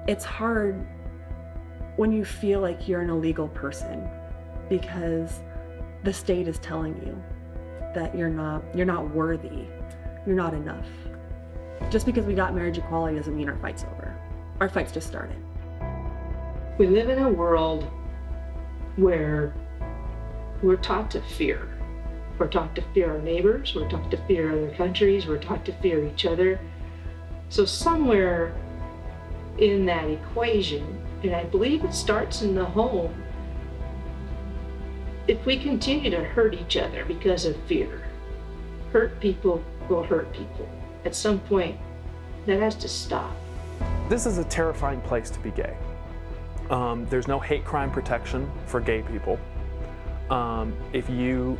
It's hard when you feel like you're an illegal person because the state is telling you that you're not worthy, you're not enough. Just because we got marriage equality doesn't mean our fight's over. Our fight's just started. We live in a world where we're taught to fear. We're taught to fear our neighbors, we're taught to fear other countries, we're taught to fear each other. So somewhere in that equation, and I believe it starts in the home, if we continue to hurt each other because of fear, hurt people will hurt people. At some point, that has to stop. This is a terrifying place to be gay. There's no hate crime protection for gay people. If you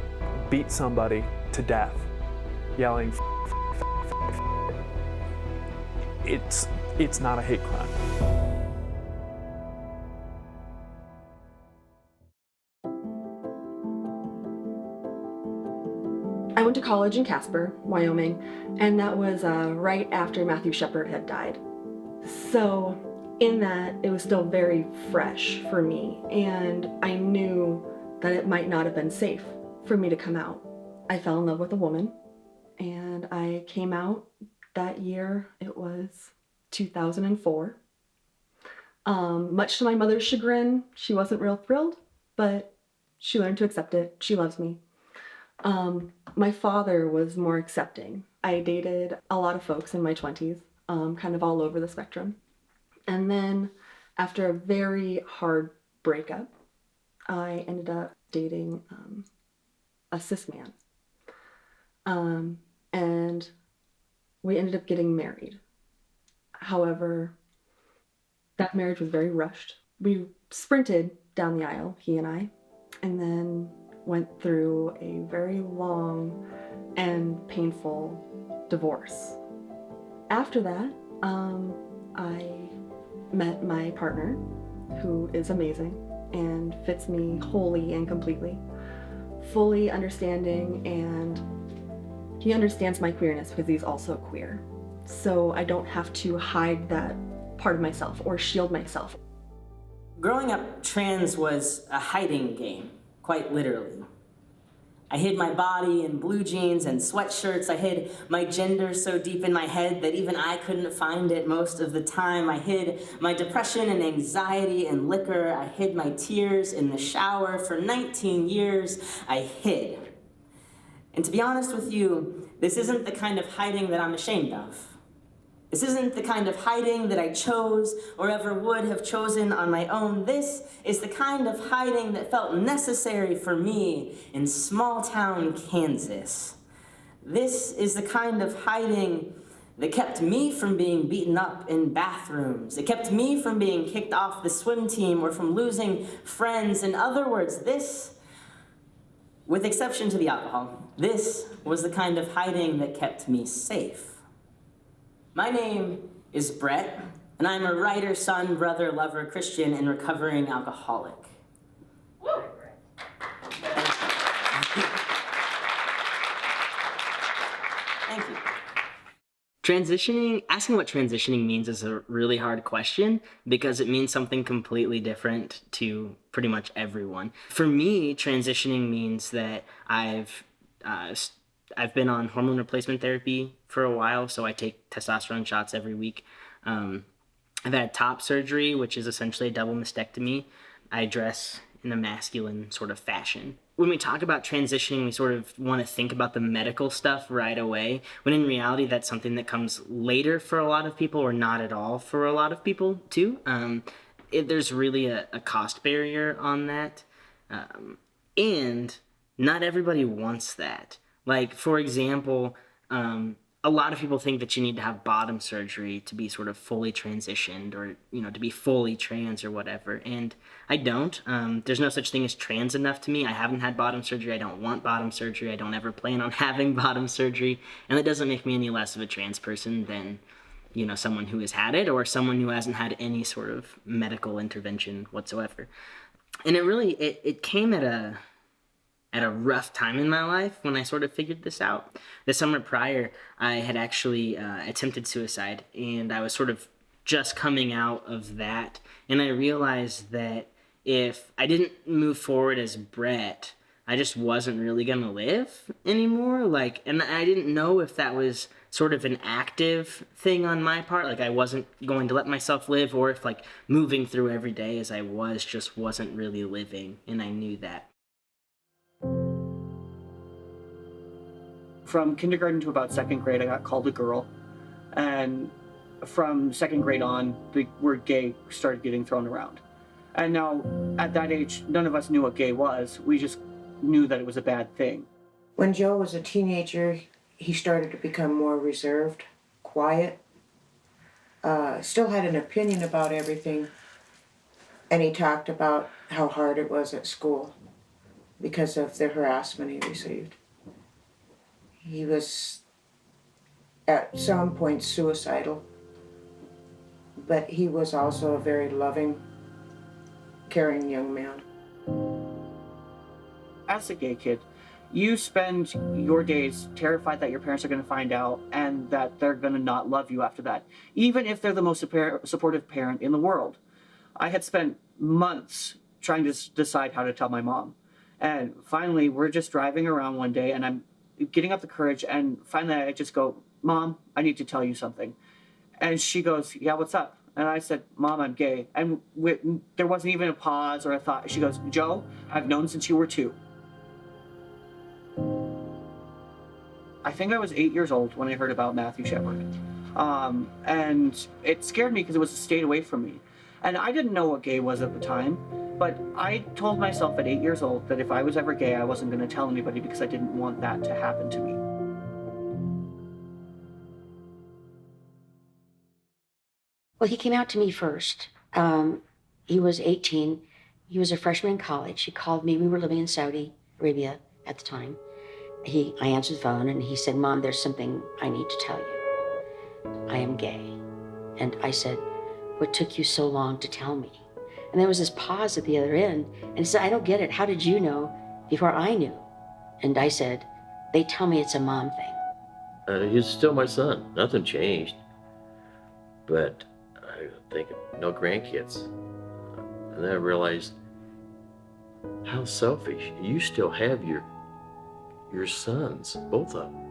beat somebody to death yelling it's not a hate crime. I went to college in Casper, Wyoming, and that was right after Matthew Shepard had died. So in that, it was still very fresh for me, and I knew that it might not have been safe for me to come out. I fell in love with a woman, and I came out that year. It was 2004. Much to my mother's chagrin, she wasn't real thrilled, but she learned to accept it. She loves me. My father was more accepting. I dated a lot of folks in my 20s, kind of all over the spectrum. And then after a very hard breakup, I ended up dating a cis man. And we ended up getting married. However, that marriage was very rushed. We sprinted down the aisle, he and I, and then went through a very long and painful divorce. After that, I met my partner, who is amazing and fits me wholly and completely, fully understanding, and he understands my queerness because he's also queer. So I don't have to hide that part of myself or shield myself. Growing up trans was a hiding game, quite literally. I hid my body in blue jeans and sweatshirts. I hid my gender so deep in my head that even I couldn't find it most of the time. I hid my depression and anxiety in liquor. I hid my tears in the shower. For 19 years, I hid. And to be honest with you, this isn't the kind of hiding that I'm ashamed of. This isn't the kind of hiding that I chose or ever would have chosen on my own. This is the kind of hiding that felt necessary for me in small-town Kansas. This is the kind of hiding that kept me from being beaten up in bathrooms. It kept me from being kicked off the swim team or from losing friends. In other words, this, with exception to the alcohol, this was the kind of hiding that kept me safe. My name is Brett, and I'm a writer, son, brother, lover, Christian, and recovering alcoholic. Woo! Thank you. Asking what transitioning means is a really hard question because it means something completely different to pretty much everyone. For me, transitioning means that I've been on hormone replacement therapy for a while, so I take testosterone shots every week. I've had top surgery, which is essentially a double mastectomy. I dress in a masculine sort of fashion. When we talk about transitioning, we sort of want to think about the medical stuff right away, when in reality that's something that comes later for a lot of people, or not at all for a lot of people too. There's really a cost barrier on that, and not everybody wants that. Like, for example, a lot of people think that you need to have bottom surgery to be sort of fully transitioned, or, to be fully trans or whatever. And I don't. There's no such thing as trans enough to me. I haven't had bottom surgery. I don't want bottom surgery. I don't ever plan on having bottom surgery. And that doesn't make me any less of a trans person than, someone who has had it, or someone who hasn't had any sort of medical intervention whatsoever. And it came at a rough time in my life when I sort of figured this out. The summer prior, I had actually attempted suicide, and I was sort of just coming out of that. And I realized that if I didn't move forward as Brett, I just wasn't really gonna live anymore. Like, and I didn't know if that was sort of an active thing on my part, like I wasn't going to let myself live, or if like moving through every day as I was just wasn't really living, and I knew that. From kindergarten to about second grade, I got called a girl. And from second grade on, the word gay started getting thrown around. And now, at that age, none of us knew what gay was. We just knew that it was a bad thing. When Joe was a teenager, he started to become more reserved, quiet, still had an opinion about everything. And he talked about how hard it was at school because of the harassment he received. He was at some point suicidal, but he was also a very loving, caring young man. As a gay kid, you spend your days terrified that your parents are going to find out and that they're going to not love you after that, even if they're the most supportive parent in the world. I had spent months trying to decide how to tell my mom. And finally, we're just driving around one day and I'm getting up the courage, and finally I just go, Mom, I need to tell you something. And she goes, yeah, what's up? And I said, Mom, I'm gay. And there wasn't even a pause or a thought. She goes, Joe, I've known since you were 2. I think I was 8 years old when I heard about Matthew Shepard. And it scared me because it was a state away from me. And I didn't know what gay was at the time, but I told myself at 8 years old that if I was ever gay, I wasn't going to tell anybody because I didn't want that to happen to me. Well, he came out to me first. He was 18. He was a freshman in college. He called me. We were living in Saudi Arabia at the time. I answered the phone and he said, Mom, there's something I need to tell you. I am gay. And I said, what took you so long to tell me? And there was this pause at the other end. And he said, I don't get it. How did you know before I knew? And I said, they tell me it's a mom thing. He's still my son. Nothing changed. But I think no grandkids. And then I realized how selfish. You still have your sons, both of them.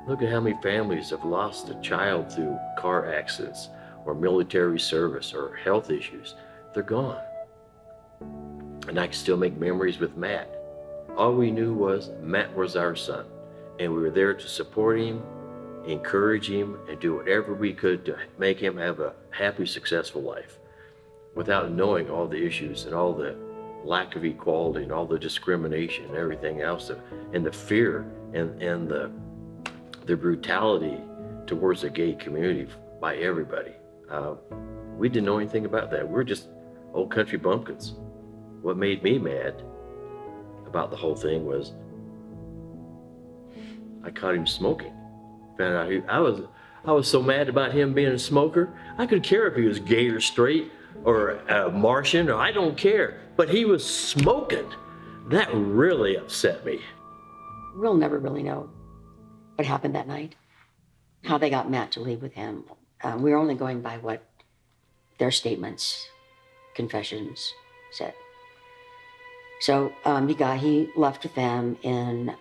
Look at how many families have lost a child through car accidents or military service or health issues. They're gone. And I can still make memories with Matt. All we knew was Matt was our son, and we were there to support him, encourage him, and do whatever we could to make him have a happy, successful life without knowing all the issues and all the lack of equality and all the discrimination and everything else, and the fear and the brutality towards the gay community by everybody. We didn't know anything about that. We're just old country bumpkins. What made me mad about the whole thing was I caught him smoking. Found out I was so mad about him being a smoker. I could care if he was gay or straight or a Martian, or I don't care. But he was smoking. That really upset me. We'll never really know what happened that night, how they got Matt to leave with him. We were only going by what their statements, confessions said. So he left with them in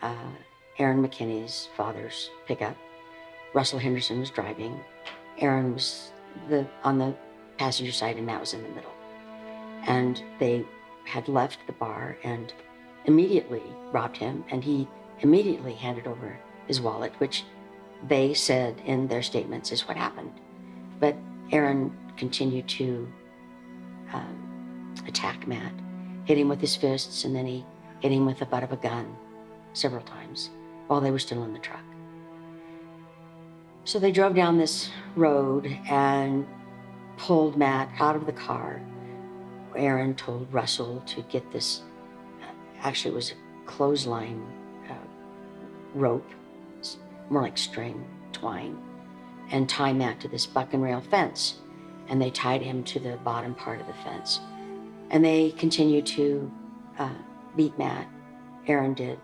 Aaron McKinney's father's pickup. Russell Henderson was driving. Aaron was on the passenger side and Matt was in the middle. And they had left the bar and immediately robbed him, and he immediately handed over his wallet, which they said in their statements is what happened. But Aaron continued to attack Matt, hit him with his fists, and then he hit him with the butt of a gun several times while they were still in the truck. So they drove down this road and pulled Matt out of the car. Aaron told Russell to get this, actually it was a clothesline rope, more like string, twine, and tie Matt to this buck and rail fence. And they tied him to the bottom part of the fence. And they continued to beat Matt, Aaron did,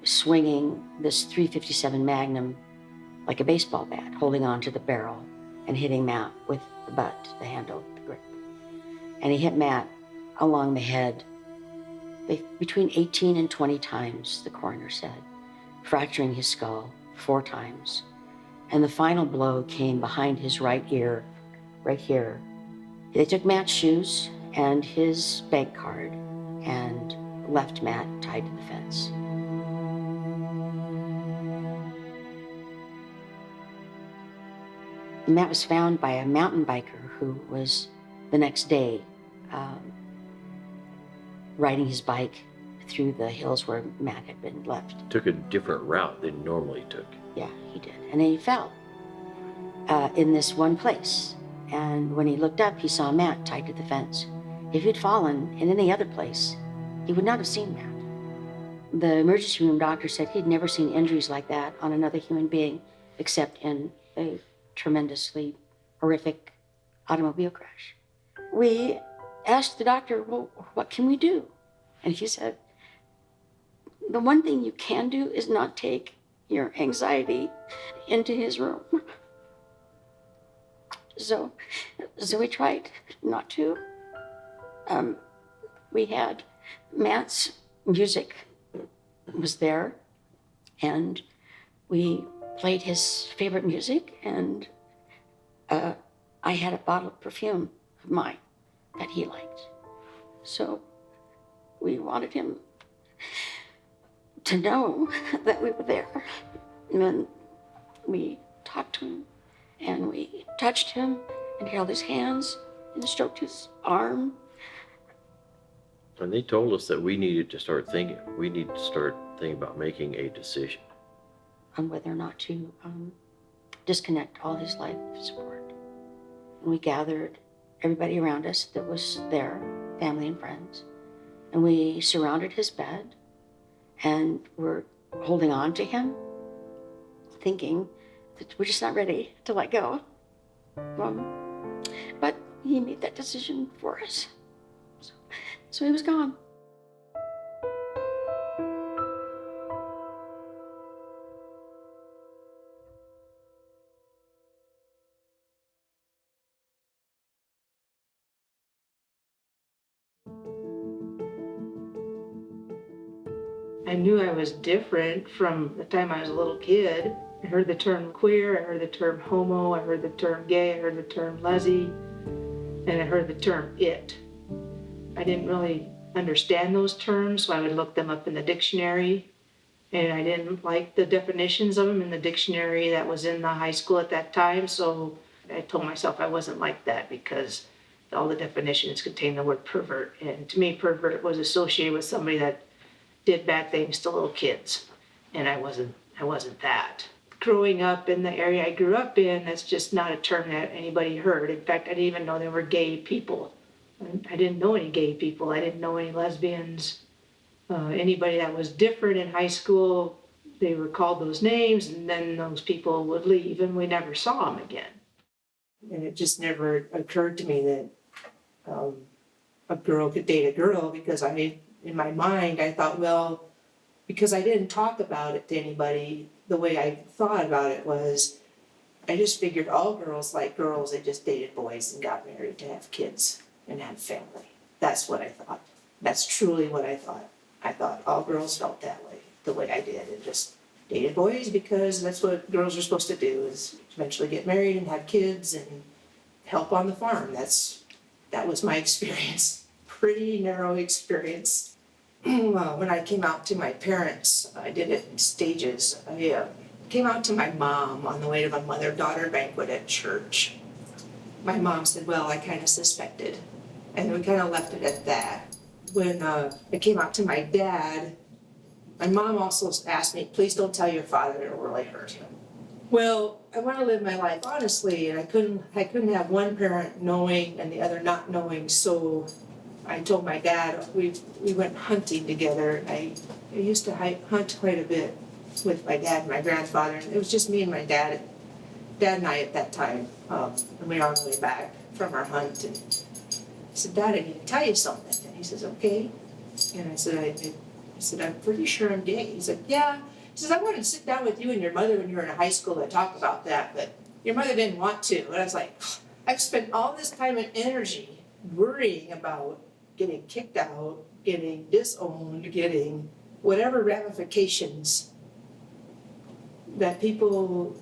swinging this .357 Magnum like a baseball bat, holding on to the barrel and hitting Matt with the butt, the handle, the grip. And he hit Matt along the head between 18 and 20 times, the coroner said, fracturing his skull 4 times. And the final blow came behind his right ear, right here. They took Matt's shoes and his bank card and left Matt tied to the fence. Matt was found by a mountain biker who was the next day riding his bike through the hills where Matt had been left. Took a different route than he normally took. Yeah, he did. And then he fell in this one place. And when he looked up, he saw Matt tied to the fence. If he'd fallen in any other place, he would not have seen Matt. The emergency room doctor said he'd never seen injuries like that on another human being except in a tremendously horrific automobile crash. We asked the doctor, well, what can we do? And he said, the one thing you can do is not take your anxiety into his room. So we tried not to. We had Matt's music was there, and we played his favorite music, and I had a bottle of perfume of mine that he liked. So we wanted him to know that we were there. And then we talked to him, and we touched him and held his hands and stroked his arm. And they told us that we needed to start thinking about making a decision On whether or not to disconnect all his life support. And we gathered everybody around us that was there, family and friends, and we surrounded his bed and were holding on to him, thinking that we're just not ready to let go. But he made that decision for us. So he was gone. I knew I was different from the time I was a little kid. I heard the term queer, I heard the term homo, I heard the term gay, I heard the term lesbian, and I heard the term it. I didn't really understand those terms, so I would look them up in the dictionary, and I didn't like the definitions of them in the dictionary that was in the high school at that time, so I told myself I wasn't like that because all the definitions contained the word pervert, and to me pervert was associated with somebody that did bad things to little kids, and I wasn't that. Growing up in the area I grew up in, that's just not a term that anybody heard. In fact, I didn't even know there were gay people. I didn't know any gay people. I didn't know any lesbians. Anybody that was different in high school, they were called those names, and then those people would leave, and we never saw them again. And it just never occurred to me that a girl could date a girl, because in my mind, I thought, well, because I didn't talk about it to anybody, the way I thought about it was, I just figured all girls like girls, they just dated boys and got married to have kids and have family. That's what I thought. That's truly what I thought. I thought all girls felt that way, the way I did, and just dated boys because that's what girls are supposed to do, is eventually get married and have kids and help on the farm. That was my experience. Pretty narrow experience. Well, when I came out to my parents, I did it in stages. I came out to my mom on the way to my mother-daughter banquet at church. My mom said, well, I kind of suspected. And we kind of left it at that. When I came out to my dad, my mom also asked me, please don't tell your father, it'll really hurt him. Well, I want to live my life honestly, and I couldn't have one parent knowing and the other not knowing, so I told my dad, we went hunting together. I used to hunt quite a bit with my dad and my grandfather, and it was just me and my dad and I at that time, and we were on the way back from our hunt, and I said, Dad, I need to tell you something. And he says, okay. And I said, I'm pretty sure I'm gay. He said, yeah. He says, I wanted to sit down with you and your mother when you were in high school and talk about that, but your mother didn't want to. And I was like, I've spent all this time and energy worrying about getting kicked out, getting disowned, getting whatever ramifications that people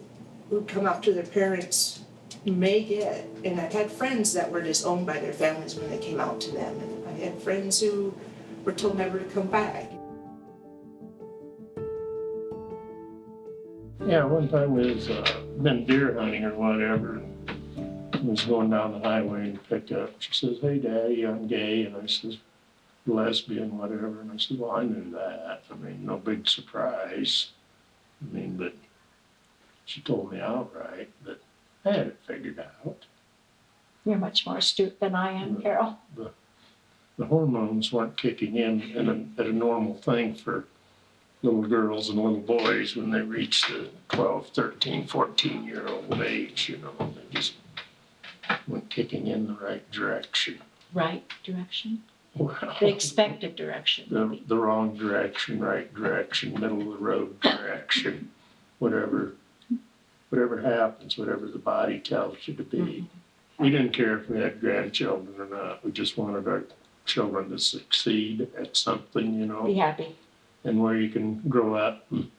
who come out to their parents may get. And I've had friends that were disowned by their families when they came out to them. And I had friends who were told never to come back. Yeah, one time we was been deer hunting or whatever. We was going down the highway and picked up. She says, "Hey, Daddy, I'm gay," and I says, "Lesbian, whatever." And I said, "Well, I knew that. I mean, no big surprise. I mean, but she told me outright, but I had it figured out." You're much more astute than I am, Carol. The hormones weren't kicking in at a normal thing for little girls and little boys when they reach the 12, 13, 14-year-old age, you know. They just weren't kicking in the right direction. Right direction? Well, The expected direction. the wrong direction, right direction, middle of the road direction, whatever happens, whatever the body tells you to be. Mm-hmm. We didn't care if we had grandchildren or not. We just wanted our children to succeed at something, you know. Be happy. And where you can grow up and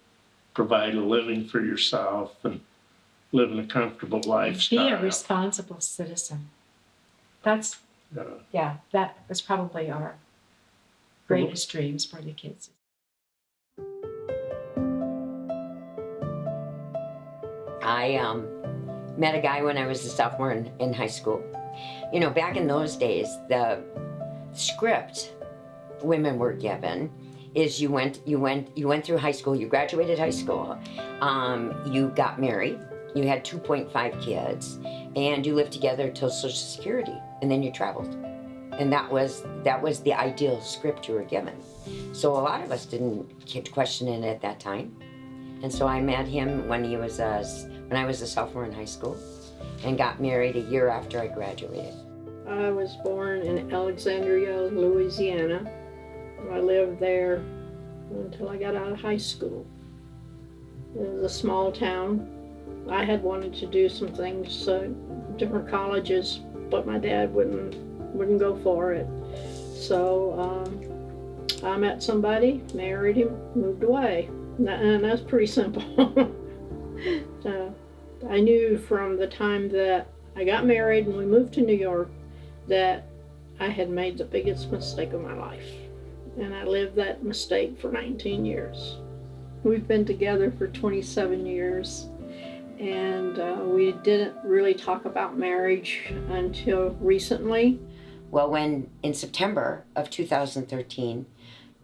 provide a living for yourself and live in a comfortable lifestyle. Be a responsible citizen. That's, that was probably our greatest dreams for the kids. I met a guy when I was a sophomore in high school. You know, back in those days, the script women were given is you went through high school, you graduated high school, you got married, you had 2.5 kids, and you lived together till Social Security, and then you traveled. And that was the ideal script you were given. So a lot of us didn't question it at that time. And so I met him when I was a sophomore in high school, and got married a year after I graduated. I was born in Alexandria, Louisiana. I lived there until I got out of high school. It was a small town. I had wanted to do some things, different colleges, but my dad wouldn't go for it. So I met somebody, married him, moved away, and that's pretty simple. I knew from the time that I got married and we moved to New York that I had made the biggest mistake of my life. And I lived that mistake for 19 years. We've been together for 27 years, and we didn't really talk about marriage until recently. Well, when in September of 2013,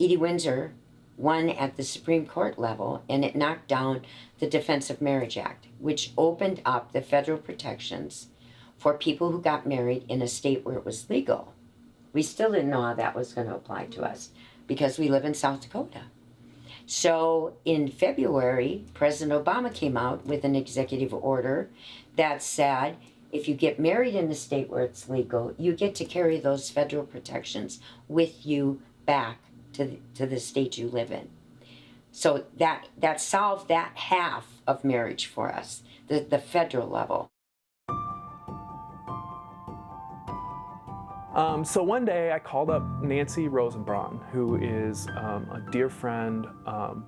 Edie Windsor won at the Supreme Court level, and it knocked down the Defense of Marriage Act, which opened up the federal protections for people who got married in a state where it was legal. We still didn't know how that was going to apply to us because we live in South Dakota. So in February, President Obama came out with an executive order that said, if you get married in a state where it's legal, you get to carry those federal protections with you back to the state you live in. So that solved that half of marriage for us, the federal level. So one day I called up Nancy Rosenbraun, who is a dear friend,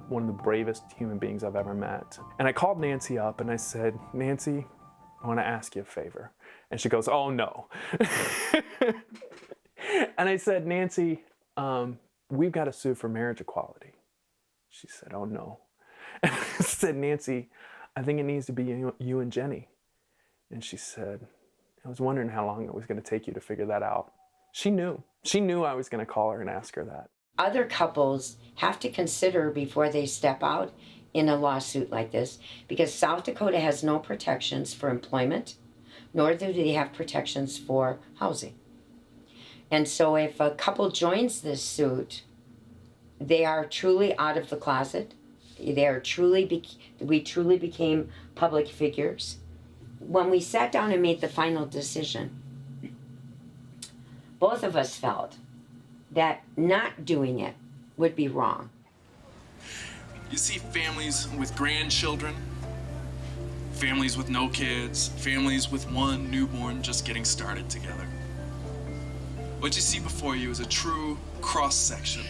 one of the bravest human beings I've ever met. And I called Nancy up and I said, "Nancy, I want to ask you a favor." And she goes, "Oh no." And I said, "Nancy, we've got to sue for marriage equality." She said, "Oh no." And I said, "Nancy, I think it needs to be you and Jenny." And she said, "I was wondering how long it was going to take you to figure that out." She knew I was going to call her and ask her that. Other couples have to consider before they step out in a lawsuit like this, because South Dakota has no protections for employment, nor do they have protections for housing. And so if a couple joins this suit, they are truly out of the closet. We truly became public figures. When we sat down and made the final decision, both of us felt that not doing it would be wrong. You see families with grandchildren, families with no kids, families with one newborn just getting started together. What you see before you is a true cross-section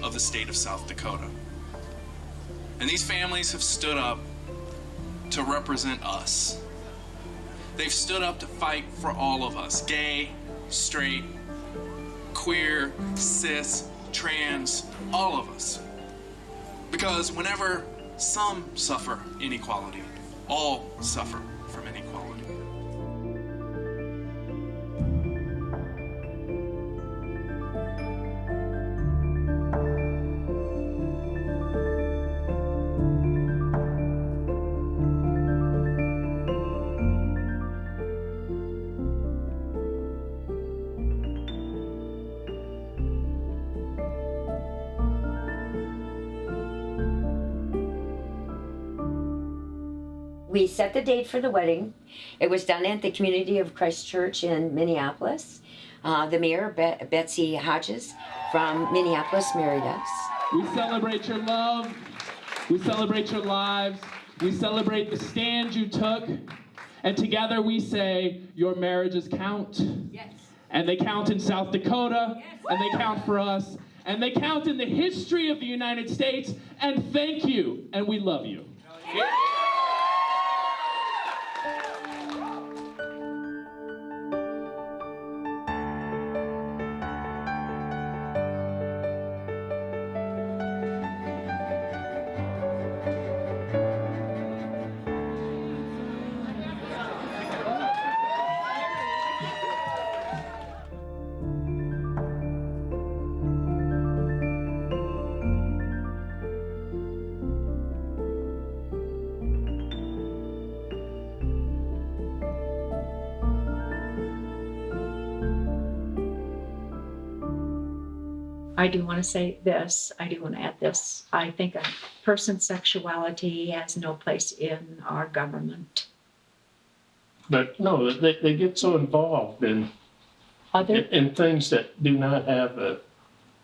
of the state of South Dakota. And these families have stood up to represent us. They've stood up to fight for all of us, gay, straight, queer, cis, trans, all of us. Because whenever some suffer inequality, all suffer from inequality. We set the date for the wedding. It was done at the Community of Christ Church in Minneapolis. The mayor, Betsy Hodges from Minneapolis, married us. We celebrate your love. We celebrate your lives. We celebrate the stand you took. And together we say, your marriages count. Yes. And they count in South Dakota. Yes. And they count for us. And they count in the history of the United States. And thank you. And we love you. Yeah. I do want to say this, I do want to add this. I think a person's sexuality has no place in our government. But no, they get so involved in things that do not have a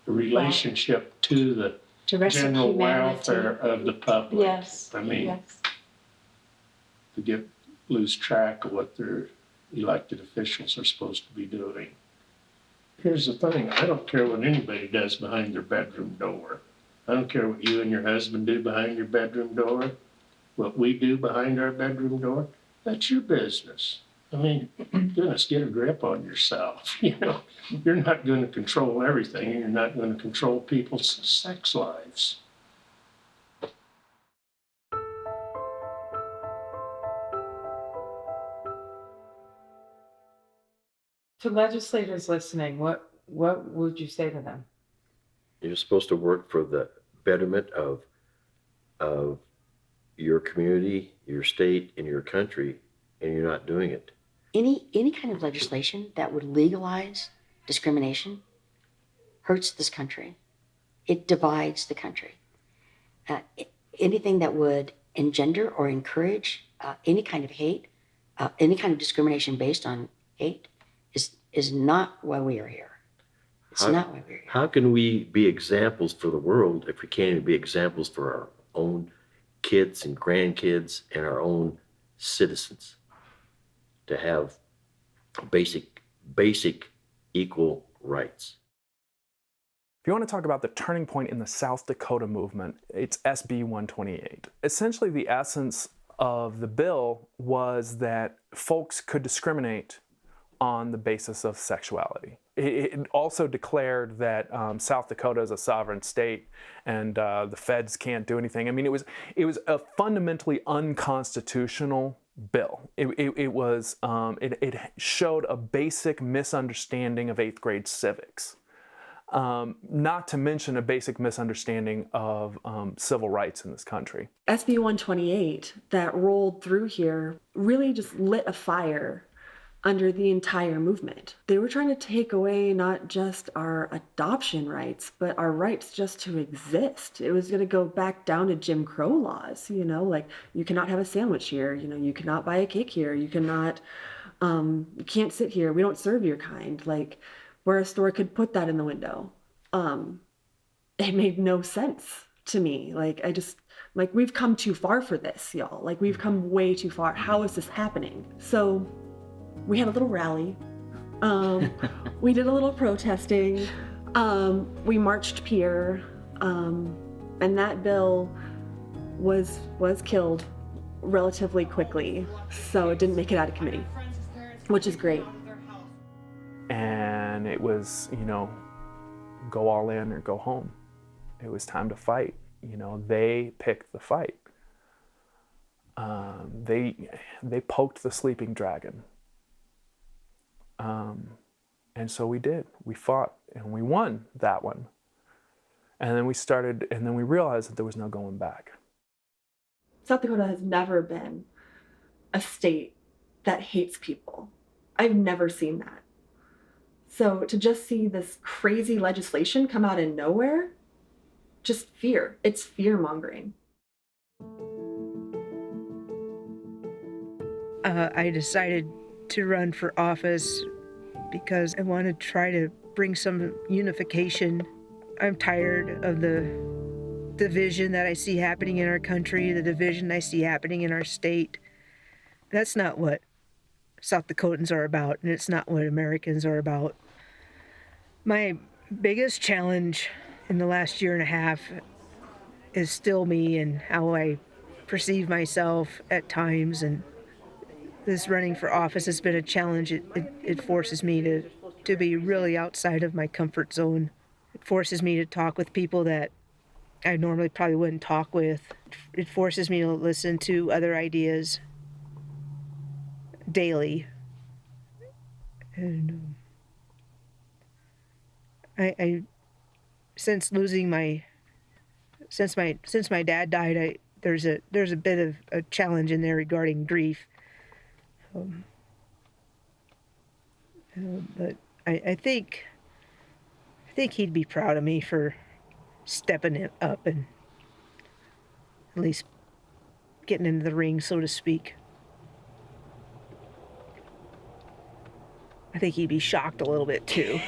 relationship to the general welfare of the public. Yes. I mean, yes. To lose track of what their elected officials are supposed to be doing. Here's the thing, I don't care what anybody does behind their bedroom door. I don't care what you and your husband do behind your bedroom door. What we do behind our bedroom door, that's your business. I mean, goodness, get a grip on yourself. You know, you're not going to control everything, and you're not going to control people's sex lives. To legislators listening, what would you say to them? You're supposed to work for the betterment of your community, your state, and your country, and you're not doing it. Any kind of legislation that would legalize discrimination hurts this country. It divides the country. Anything that would engender or encourage any kind of hate, any kind of discrimination based on hate, is not why we are here. It's not why we're here. How can we be examples for the world if we can't even be examples for our own kids and grandkids and our own citizens to have basic equal rights? If you want to talk about the turning point in the South Dakota movement, it's SB 128. Essentially, the essence of the bill was that folks could discriminate on the basis of sexuality. It also declared that South Dakota is a sovereign state and the feds can't do anything. I mean, it was a fundamentally unconstitutional bill. It showed a basic misunderstanding of 8th grade civics, not to mention a basic misunderstanding of civil rights in this country. SB 128 that rolled through here really just lit a fire under the entire movement. They were trying to take away not just our adoption rights, but our rights just to exist. It was going to go back down to Jim Crow laws, you know, like you cannot have a sandwich here, you know, you cannot buy a cake here, you cannot, you can't sit here, we don't serve your kind, like where a store could put that in the window. It made no sense to me. Like Like, we've come too far for this, y'all. Like, we've come way too far. How is this happening? So we had a little rally. We did a little protesting. We marched Pier, and that bill was killed relatively quickly. So it didn't make it out of committee, which is great. And it was, go all in or go home. It was time to fight. They picked the fight. They poked the sleeping dragon. And so we did. We fought and we won that one. And then we realized that there was no going back. South Dakota has never been a state that hates people. I've never seen that. So to just see this crazy legislation come out of nowhere, just fear. It's fear-mongering. I decided to run for office because I want to try to bring some unification. I'm tired of the division that I see happening in our country, the division I see happening in our state. That's not what South Dakotans are about, and it's not what Americans are about. My biggest challenge in the last year and a half is still me and how I perceive myself at times, and this running for office has been a challenge. It forces me to be really outside of my comfort zone. It forces me to talk with people that I normally probably wouldn't talk with. It forces me to listen to other ideas daily. And I since my dad died, there's a bit of a challenge in there regarding grief. But I think he'd be proud of me for stepping it up and at least getting into the ring, so to speak. I think he'd be shocked a little bit too.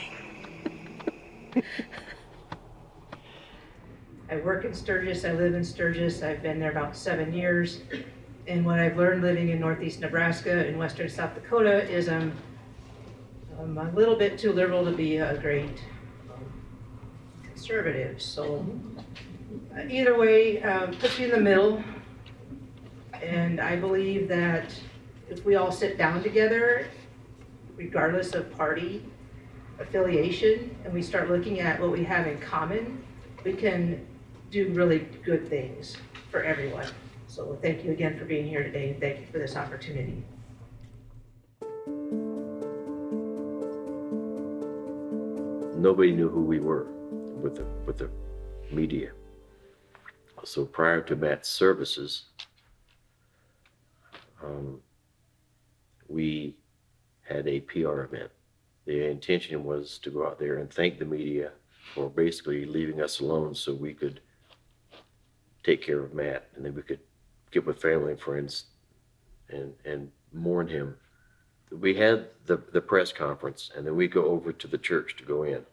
I work in Sturgis, I live in Sturgis, I've been there about 7 years. And what I've learned living in northeast Nebraska and western South Dakota is I'm a little bit too liberal to be a great conservative. So either way, puts me in the middle. And I believe that if we all sit down together, regardless of party affiliation, and we start looking at what we have in common, we can do really good things for everyone. So thank you again for being here today, and thank you for this opportunity. Nobody knew who we were with the media. So prior to Matt's services, we had a PR event. The intention was to go out there and thank the media for basically leaving us alone so we could take care of Matt, and then we could get with family and friends and mourn him. We had the press conference, and then we go over to the church to go in.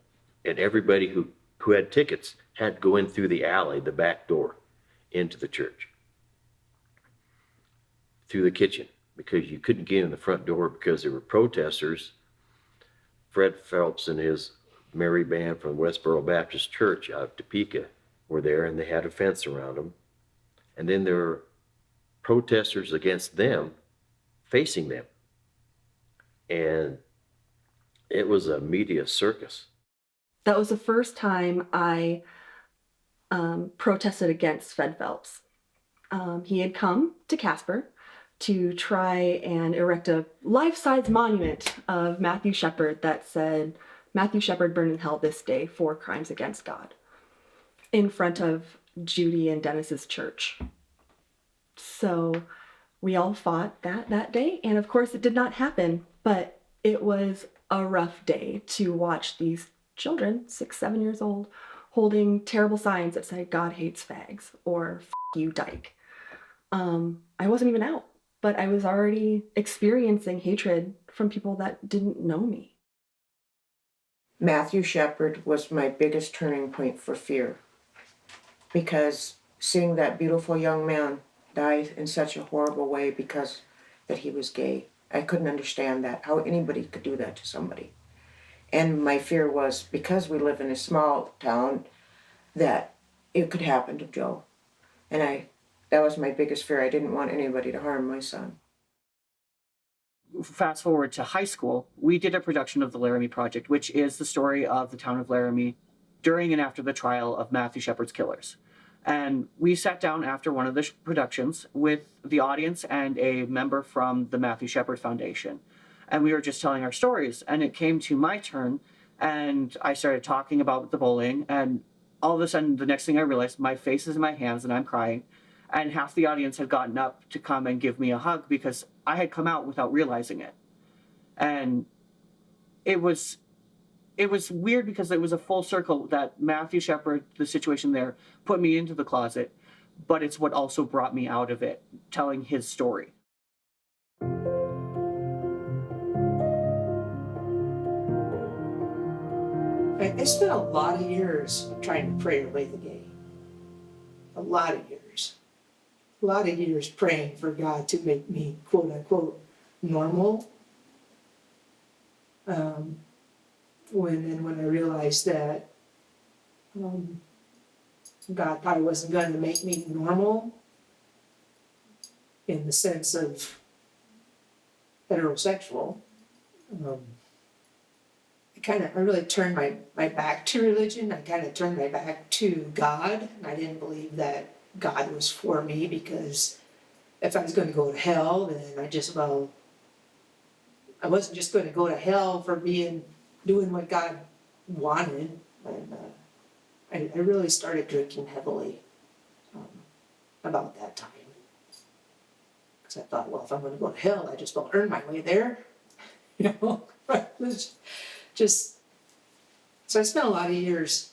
And everybody who had tickets had to go in through the alley, the back door, into the church. Through the kitchen, because you couldn't get in the front door because there were protesters. Fred Phelps and his Mary Band from Westboro Baptist Church out of Topeka were there, and they had a fence around them. And then there were protesters against them facing them. And it was a media circus. That was the first time I protested against Fred Phelps. He had come to Casper to try and erect a life-size monument of Matthew Shepard that said, "Matthew Shepard burned in hell this day for crimes against God," in front of Judy and Dennis's church. So we all fought that day, and of course it did not happen, but it was a rough day to watch these children, 6, 7 years old, holding terrible signs that said "God hates fags" or "F you, dyke." I wasn't even out, but I was already experiencing hatred from people that didn't know me. Matthew Shepard was my biggest turning point for fear, because seeing that beautiful young man die in such a horrible way because that he was gay. I couldn't understand that, how anybody could do that to somebody. And my fear was, because we live in a small town, that it could happen to Joe. And that was my biggest fear. I didn't want anybody to harm my son. Fast forward to high school, we did a production of the Laramie Project, which is the story of the town of Laramie during and after the trial of Matthew Shepard's killers. And we sat down after one of the productions with the audience and a member from the Matthew Shepard Foundation. And we were just telling our stories. And it came to my turn, and I started talking about the bullying. And all of a sudden, the next thing I realized, my face is in my hands and I'm crying. And half the audience had gotten up to come and give me a hug because I had come out without realizing it. And it was weird because it was a full circle that Matthew Shepard, the situation there, put me into the closet, but it's what also brought me out of it, telling his story. I spent a lot of years trying to pray away the gay. A lot of years. A lot of years praying for God to make me, quote unquote, normal. When I realized that God probably wasn't going to make me normal in the sense of heterosexual, I really turned my back to religion. I kind of turned my back to God. I didn't believe that God was for me, because if I was going to go to hell, then I wasn't just going to go to hell for doing what God wanted. And I really started drinking heavily about that time. Because I thought, well, if I'm going to go to hell, I just won't earn my way there. So I spent a lot of years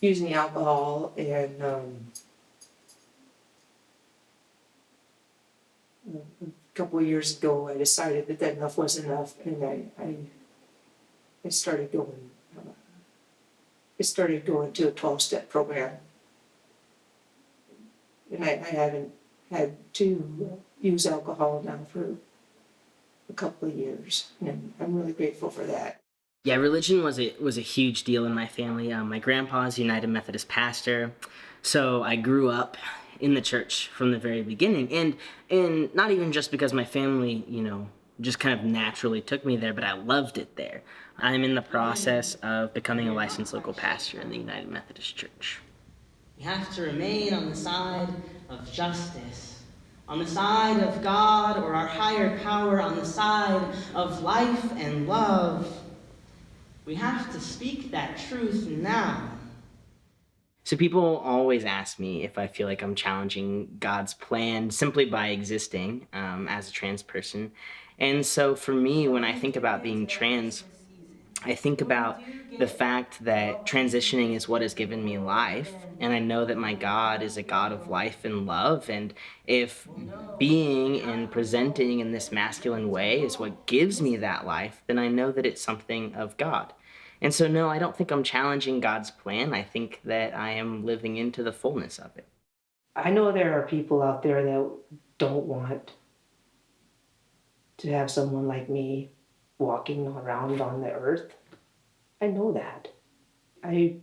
using alcohol, and a couple of years ago I decided that enough was enough, and I started going to a 12-step program. And I haven't had to use alcohol now for a couple of years, and I'm really grateful for that. Yeah, religion was a huge deal in my family. My grandpa's a United Methodist pastor, so I grew up in the church from the very beginning, and not even just because my family, just kind of naturally took me there, but I loved it there. I'm in the process of becoming a licensed local pastor in the United Methodist Church. We have to remain on the side of justice, on the side of God or our higher power, on the side of life and love. We have to speak that truth now. So people always ask me if I feel like I'm challenging God's plan simply by existing as a trans person. And so for me, when I think about being trans, I think about the fact that transitioning is what has given me life, and I know that my God is a God of life and love, and if being and presenting in this masculine way is what gives me that life, then I know that it's something of God. And so no, I don't think I'm challenging God's plan. I think that I am living into the fullness of it. I know there are people out there that don't want to have someone like me walking around on the earth. I know that. I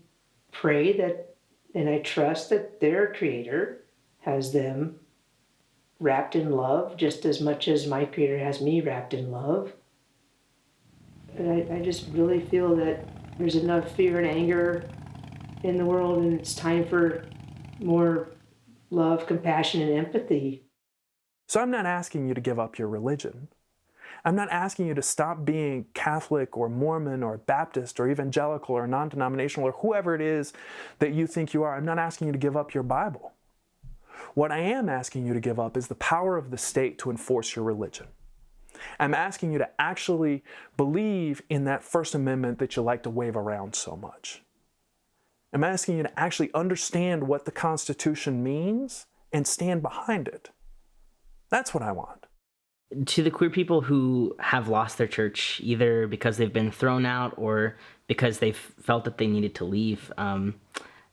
pray that, and I trust that their Creator has them wrapped in love just as much as my Creator has me wrapped in love. And I just really feel that there's enough fear and anger in the world, and it's time for more love, compassion, and empathy. So I'm not asking you to give up your religion. I'm not asking you to stop being Catholic or Mormon or Baptist or evangelical or non-denominational or whoever it is that you think you are. I'm not asking you to give up your Bible. What I am asking you to give up is the power of the state to enforce your religion. I'm asking you to actually believe in that First Amendment that you like to wave around so much. I'm asking you to actually understand what the Constitution means and stand behind it. That's what I want. To the queer people who have lost their church, either because they've been thrown out or because they've felt that they needed to leave,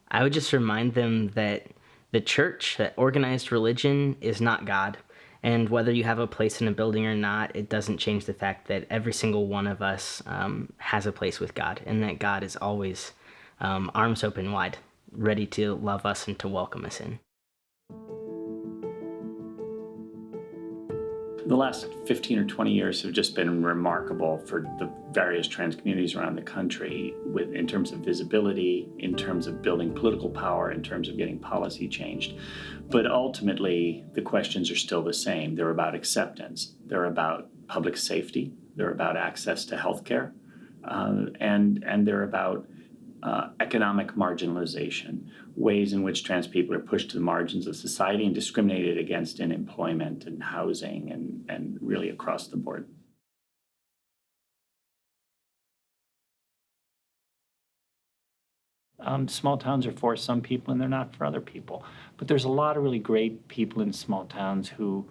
I would just remind them that the church, that organized religion, is not God. And whether you have a place in a building or not, it doesn't change the fact that every single one of us has a place with God, and that God is always arms open wide, ready to love us and to welcome us in. The last 15 or 20 years have just been remarkable for the various trans communities around the country in terms of visibility, in terms of building political power, in terms of getting policy changed. But ultimately, the questions are still the same. They're about acceptance. They're about public safety. They're about access to healthcare. And they're about economic marginalization, ways in which trans people are pushed to the margins of society and discriminated against in employment and housing and really across the board. Small towns are for some people and they're not for other people. But there's a lot of really great people in small towns who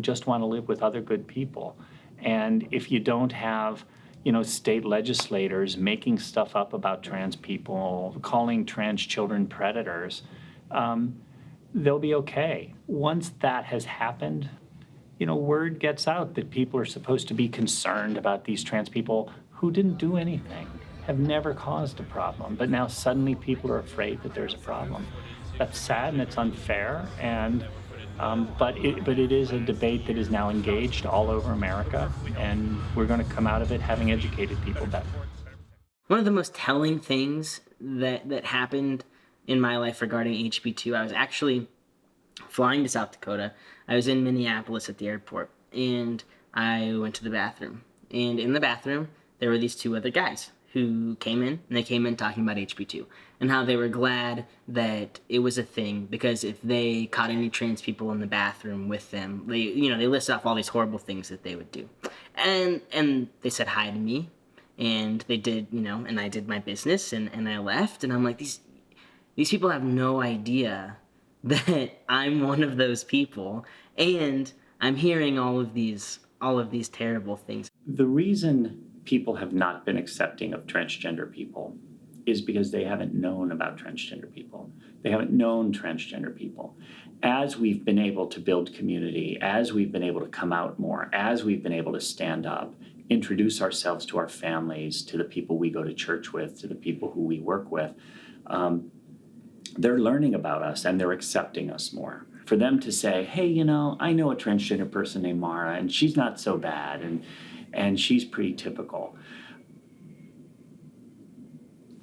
just want to live with other good people. And if you don't have state legislators making stuff up about trans people, calling trans children predators, they'll be okay. Once that has happened, word gets out that people are supposed to be concerned about these trans people who didn't do anything, have never caused a problem, but now suddenly people are afraid that there's a problem. That's sad and it's unfair, but it is a debate that is now engaged all over America, and we're going to come out of it having educated people better. One of the most telling things that happened in my life regarding HB2, I was actually flying to South Dakota. I was in Minneapolis at the airport, and I went to the bathroom. And in the bathroom, there were these two other guys who came in, and they came in talking about HB2 and how they were glad that it was a thing, because if they caught any trans people in the bathroom with them, they listed off all these horrible things that they would do. And they said hi to me, and they did, and I did my business, and I left, and I'm like, these people have no idea that I'm one of those people, and I'm hearing all of these terrible things. The reason people have not been accepting of transgender people is because they haven't known about transgender people. They haven't known transgender people. As we've been able to build community, as we've been able to come out more, as we've been able to stand up, introduce ourselves to our families, to the people we go to church with, to the people who we work with, they're learning about us and they're accepting us more. For them to say, hey, I know a transgender person named Mara, and she's not so bad, and she's pretty typical.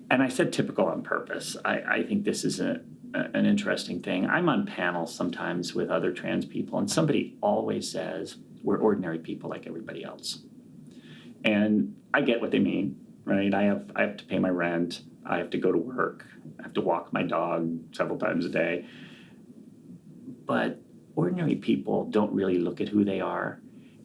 And I said typical on purpose. I think this is an interesting thing. I'm on panels sometimes with other trans people, and somebody always says, we're ordinary people like everybody else. And I get what they mean, right? I have to pay my rent. I have to go to work. I have to walk my dog several times a day. But ordinary people don't really look at who they are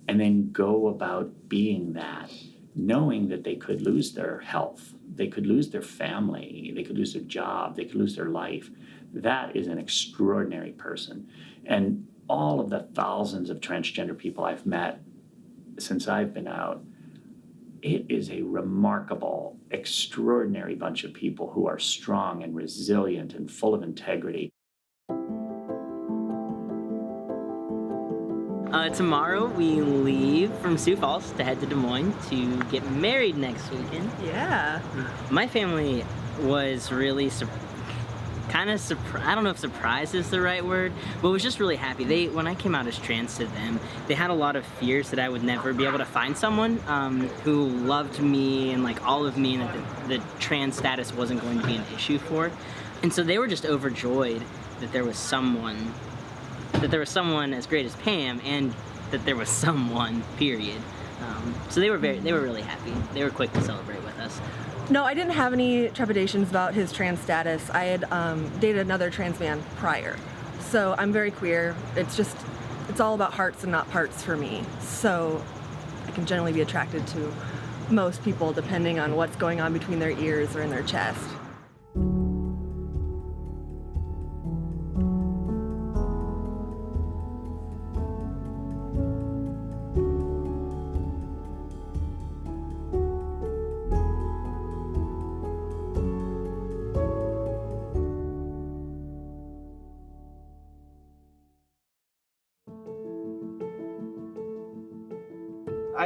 and then go about being that, knowing that they could lose their health, they could lose their family, they could lose their job, they could lose their life. That is an extraordinary person. And all of the thousands of transgender people I've met since I've been out, it is a remarkable, extraordinary bunch of people who are strong and resilient and full of integrity. Tomorrow we leave from Sioux Falls to head to Des Moines to get married next weekend. Yeah. My family was really I don't know if surprised is the right word, but was just really happy. When I came out as trans to them, they had a lot of fears that I would never be able to find someone who loved me and like all of me, and that the trans status wasn't going to be an issue for. And so they were just overjoyed that there was someone as great as Pam, and that there was someone, period. So they were really happy. They were quick to celebrate with us. No, I didn't have any trepidations about his trans status. I had dated another trans man prior. So I'm very queer. It's all about hearts and not parts for me. So I can generally be attracted to most people depending on what's going on between their ears or in their chest.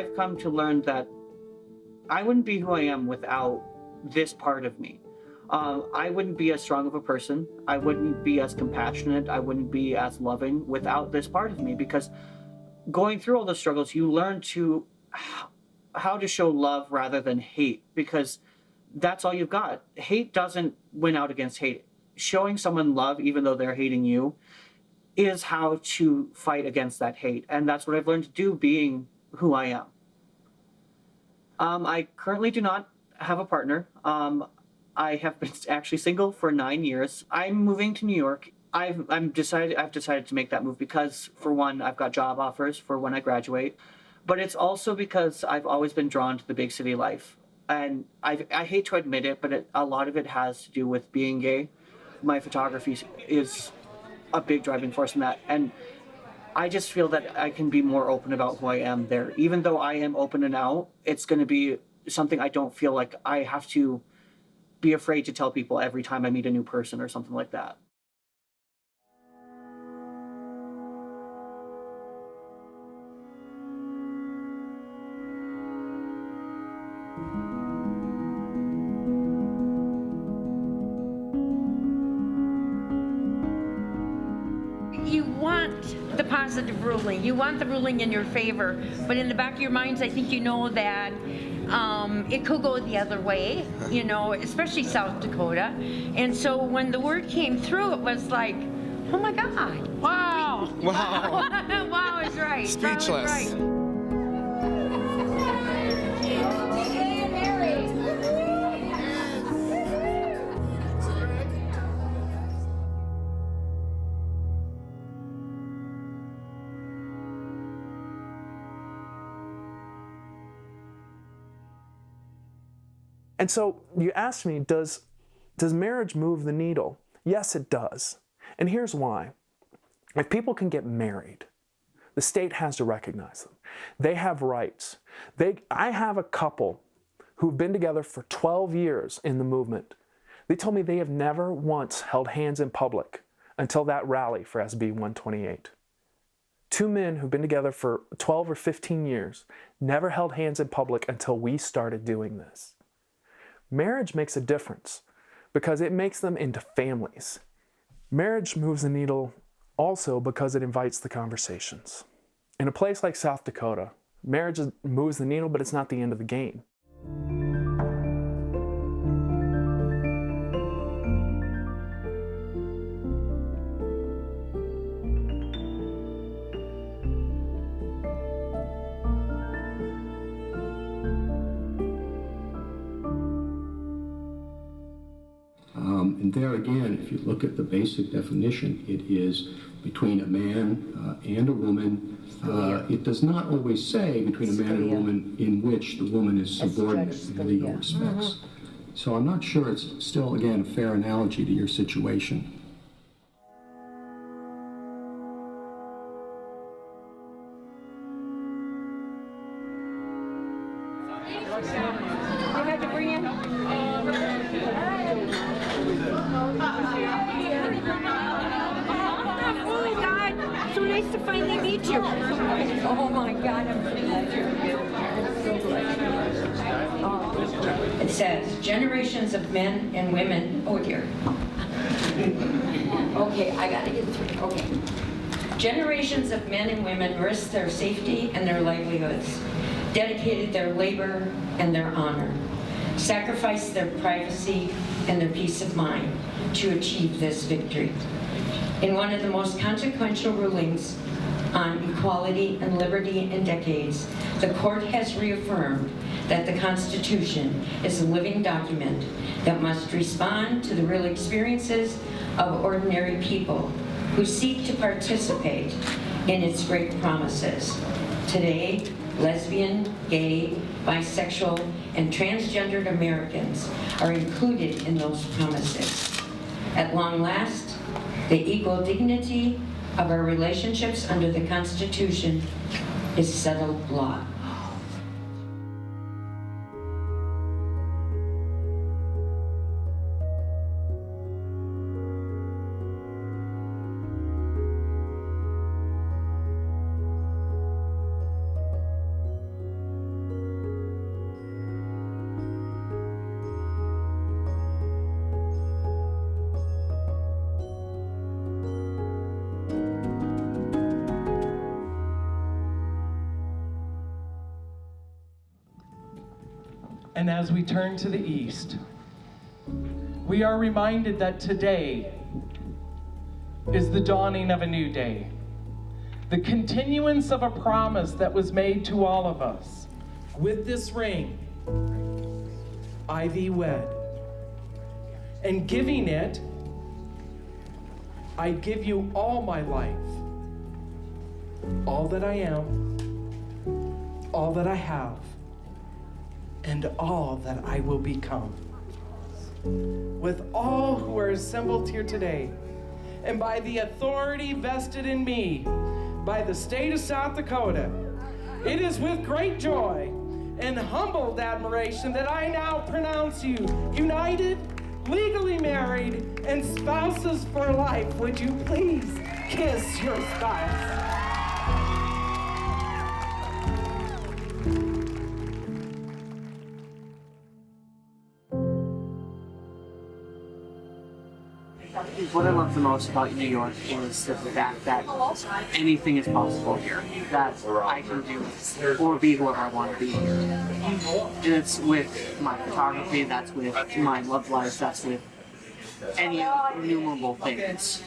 I've come to learn that I wouldn't be who I am without this part of me. I wouldn't be as strong of a person. I wouldn't be as compassionate. I wouldn't be as loving without this part of me, because going through all those struggles, you learn to how to show love rather than hate, because that's all you've got. Hate doesn't win out against hate. Showing someone love, even though they're hating you, is how to fight against that hate. And that's what I've learned to do being who I am. I currently do not have a partner. I have been actually single for 9 years. I'm moving to New York. I've decided to make that move because, for one, I've got job offers for when I graduate, but it's also because I've always been drawn to the big city life. And I hate to admit it, but a lot of it has to do with being gay. My photography is a big driving force in that. And I just feel that I can be more open about who I am there. Even though I am open and out, it's going to be something I don't feel like I have to be afraid to tell people every time I meet a new person or something like that. You want the positive ruling. You want the ruling in your favor. But in the back of your minds, I think you know that it could go the other way, you know, especially South Dakota. And so when the word came through, it was like, oh my God. Wow. Wow. Wow is right. Speechless. Wow is right. And so you asked me, does marriage move the needle? Yes, it does. And here's why. If people can get married, the state has to recognize them. They have rights. I have a couple who've been together for 12 years in the movement. They told me they have never once held hands in public until that rally for SB 128. Two men who've been together for 12 or 15 years never held hands in public until we started doing this. Marriage makes a difference because it makes them into families. Marriage moves the needle also because it invites the conversations. In a place like South Dakota, marriage moves the needle, but it's not the end of the game. And there again, if you look at the basic definition, it is between a man and a woman. It does not always say between a man and a woman in which the woman is subordinate in legal respects. So I'm not sure it's still, again, a fair analogy to your situation. It says, generations of men and women, oh dear. Okay, I gotta get through, okay. Generations of men and women risked their safety and their livelihoods, dedicated their labor and their honor, sacrificed their privacy and their peace of mind to achieve this victory. In one of the most consequential rulings on equality and liberty in decades, the court has reaffirmed that the Constitution is a living document that must respond to the real experiences of ordinary people who seek to participate in its great promises. Today, lesbian, gay, bisexual, and transgendered Americans are included in those promises. At long last, the equal dignity of our relationships under the Constitution is settled law. And as we turn to the east, we are reminded that today is the dawning of a new day, the continuance of a promise that was made to all of us. With this ring, I thee wed, and giving it, I give you all my life, all that I am, all that I have, and all that I will become. With all who are assembled here today, and by the authority vested in me by the state of South Dakota, it is with great joy and humbled admiration that I now pronounce you united, legally married, and spouses for life. Would you please kiss your spouse? What I love the most about New York is the fact that anything is possible here. That I can do or be whoever I want to be here. And it's with my photography, that's with my love life, that's with any innumerable things.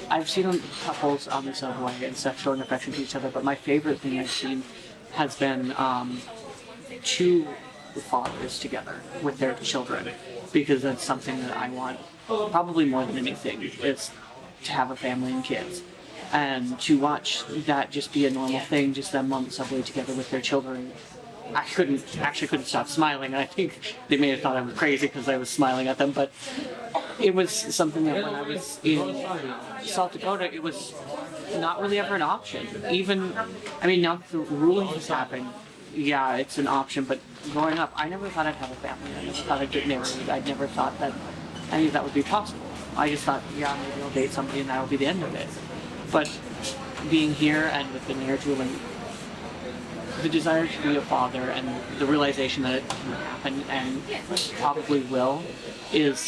I've seen couples on the subway and stuff showing affection to each other, but my favorite thing I've seen has been two fathers together with their children, because that's something that I want probably more than anything, is to have a family and kids. And to watch that just be a normal thing, just them on the subway together with their children, I couldn't stop smiling. I think they may have thought I was crazy because I was smiling at them, but it was something that when I was in South Dakota, it was not really ever an option. Even, I mean, now that the ruling has happened, yeah, it's an option, but growing up, I never thought I'd have a family. I never thought I'd get married. I never thought that any of that would be possible. I just thought, yeah, maybe I'll date somebody and that'll be the end of it. But being here and with the marriage ruling, the desire to be a father and the realization that it can happen and probably will is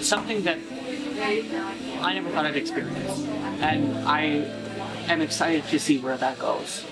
something that I never thought I'd experience. And I am excited to see where that goes.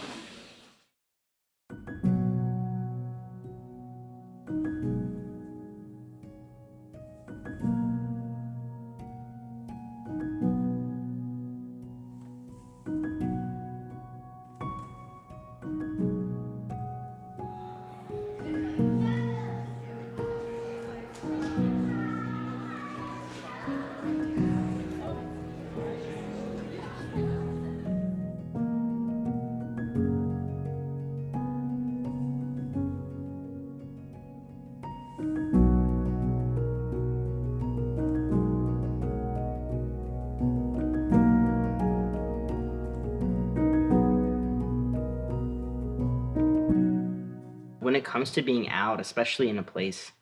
When it comes to being out, especially in a place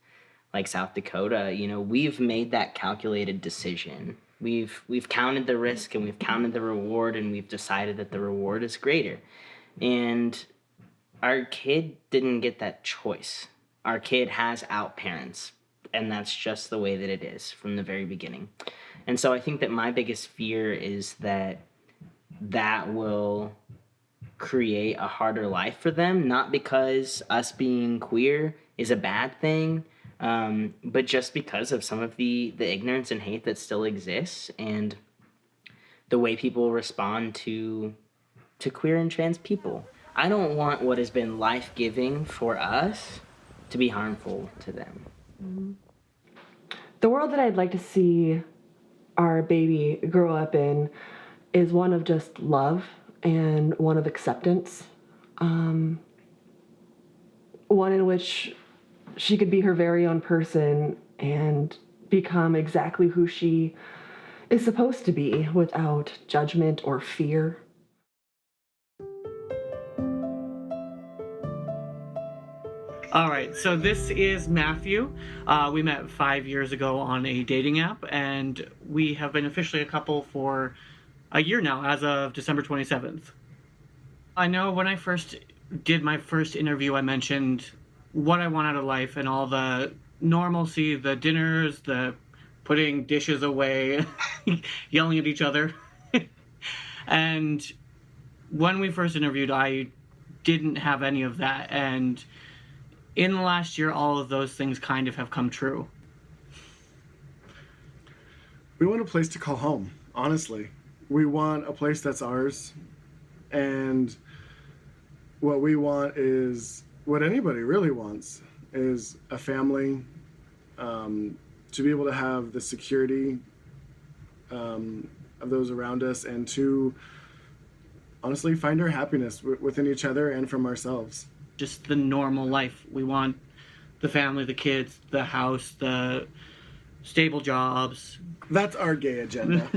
like South Dakota, you know, we've made that calculated decision. We've counted the risk and we've counted the reward, and we've decided that the reward is greater. And our kid didn't get that choice. Our kid has out parents, and that's just the way that it is from the very beginning. And so I think that my biggest fear is that that will create a harder life for them, not because us being queer is a bad thing, but just because of some of the ignorance and hate that still exists, and the way people respond to queer and trans people. I don't want what has been life-giving for us to be harmful to them. Mm-hmm. The world that I'd like to see our baby grow up in is one of just love and one of acceptance. One in which she could be her very own person and become exactly who she is supposed to be without judgment or fear. All right, so this is Matthew. We met 5 years ago on a dating app, and we have been officially a couple for a year now, as of December 27th. I know when I first did my first interview, I mentioned what I want out of life and all the normalcy, the dinners, the putting dishes away, yelling at each other. And when we first interviewed, I didn't have any of that. And in the last year, all of those things kind of have come true. We want a place to call home, honestly. We want a place that's ours. And what we want is what anybody really wants, is a family, to be able to have the security of those around us, and to honestly find our happiness within each other and from ourselves. Just the normal life. We want the family, the kids, the house, the stable jobs. That's our gay agenda.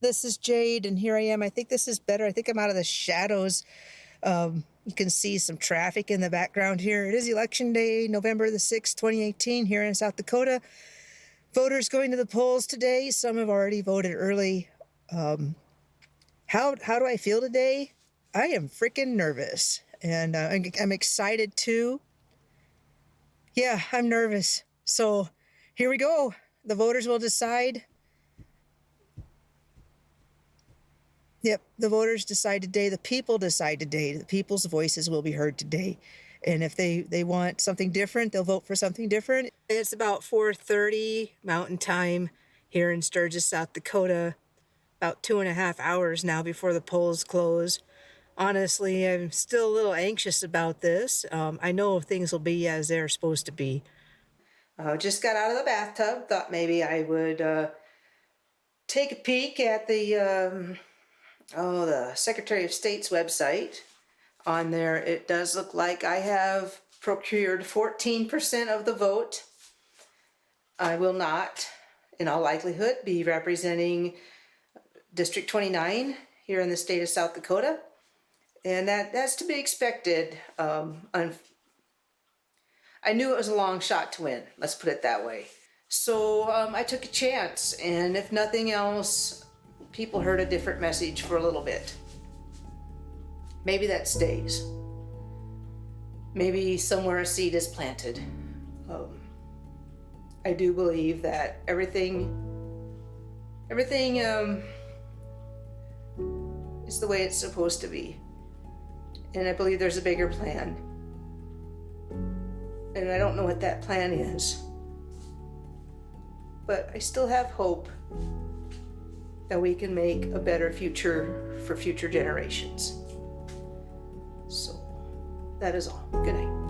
This is Jade, and here I am. I think this is better. I think I'm out of the shadows. You can see some traffic in the background here. It is Election Day, November the 6th, 2018, here in South Dakota. Voters going to the polls today. Some have already voted early. How do I feel today? I am freaking nervous, and I'm excited too. Yeah, I'm nervous. So here we go. The voters will decide. Yep, the voters decide today. The people decide today. The people's voices will be heard today. And if they want something different, they'll vote for something different. It's about 4:30 Mountain Time here in Sturgis, South Dakota. About 2.5 hours now before the polls close. Honestly, I'm still a little anxious about this. I know things will be as they're supposed to be. Just got out of the bathtub. Thought maybe I would take a peek at the Secretary of State's website. On there, it does look like I have procured 14% of the vote. I will not, in all likelihood, be representing District 29 here in the state of South Dakota. And that's to be expected. I knew it was a long shot to win, let's put it that way. So I took a chance, and if nothing else, people heard a different message for a little bit. Maybe that stays. Maybe somewhere a seed is planted. I do believe that everything is the way it's supposed to be. And I believe there's a bigger plan. And I don't know what that plan is. But I still have hope that we can make a better future for future generations. So, that is all. Good night.